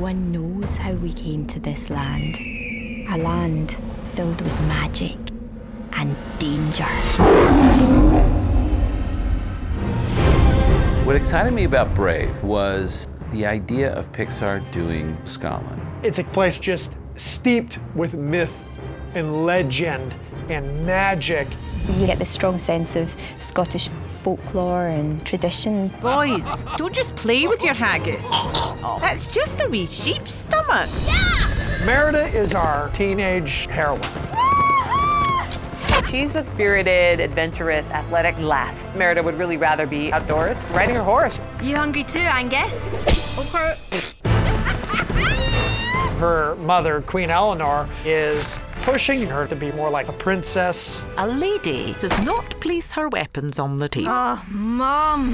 one knows how we came to this land. A land filled with magic and danger. What excited me about Brave was the idea of Pixar doing Scotland. It's a place just steeped with myth and legend and magic. You get this strong sense of Scottish folklore and tradition. Boys, don't just play with your haggis. That's just a wee sheep's stomach. Merida is our teenage heroine. She's a spirited, adventurous, athletic lass. Merida would really rather be outdoors, riding her horse. You hungry too, Angus? Okay. Her mother, Queen Eleanor, is pushing her to be more like a princess. A lady does not place her weapons on the table. Oh, Mum.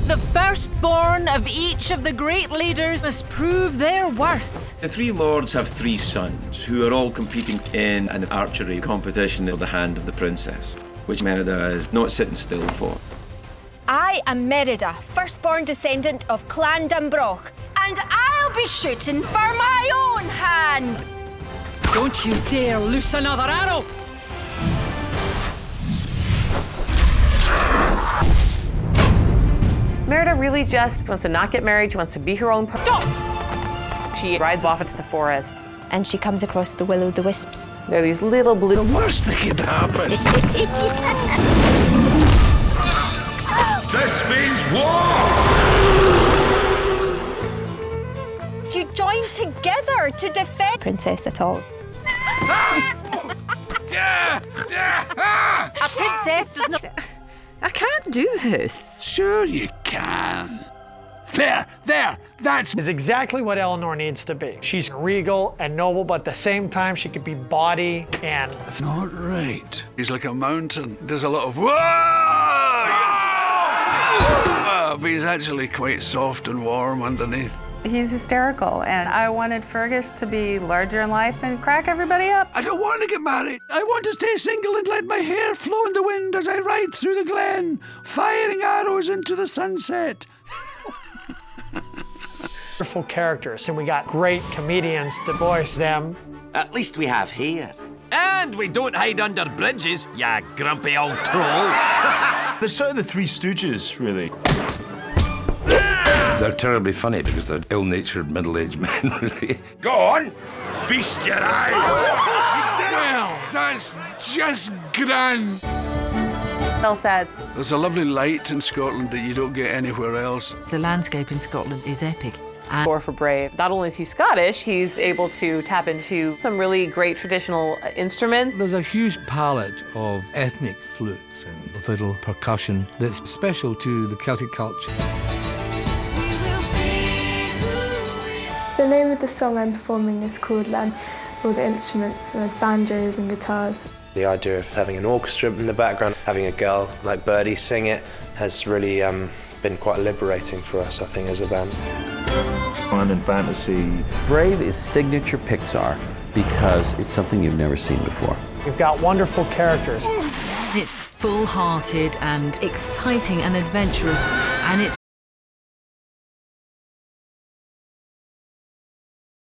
The firstborn of each of the great leaders must prove their worth. The three lords have three sons who are all competing in an archery competition for the hand of the princess, which Merida is not sitting still for. I am Merida, firstborn descendant of Clan Dunbroch, and I'll be shooting for my own hand. Don't you dare loose another arrow! Merida really just wants to not get married. She wants to be her own person. Stop! She rides off into the forest. And she comes across the will-o'-the-wisps. There are these little blue... The worst that could happen. This means war! You join together to defend... Princess at all. A princess does not... I can't do this. Sure you can. There, that's... Is exactly what Eleanor needs to be. She's regal and noble, but at the same time, she could be bawdy and... Not right. He's like a mountain. There's a lot of whoa! But he's actually quite soft and warm underneath. He's hysterical, and I wanted Fergus to be larger in life and crack everybody up. I don't want to get married. I want to stay single and let my hair flow in the wind as I ride through the glen, firing arrows into the sunset. Wonderful characters, and we got great comedians to voice them. At least we have hair. And we don't hide under bridges, ya grumpy old troll. They're sort of the Three Stooges, really. They're terribly funny because they're ill-natured middle-aged men, really. Go on, feast your eyes. Well, that's just grand. Well said. There's a lovely light in Scotland that you don't get anywhere else. The landscape in Scotland is epic. Or for Brave. Not only is he Scottish, he's able to tap into some really great traditional instruments. There's a huge palette of ethnic flutes and fiddle percussion that's special to the Celtic culture. The name of the song I'm performing is called Land. All the instruments, there's banjos and guitars. The idea of having an orchestra in the background, having a girl like Birdie sing it, has really been quite liberating for us, I think, as a band. Fun and fantasy. Brave is signature Pixar because it's something you've never seen before. We've got wonderful characters. It's full-hearted and exciting and adventurous, and it's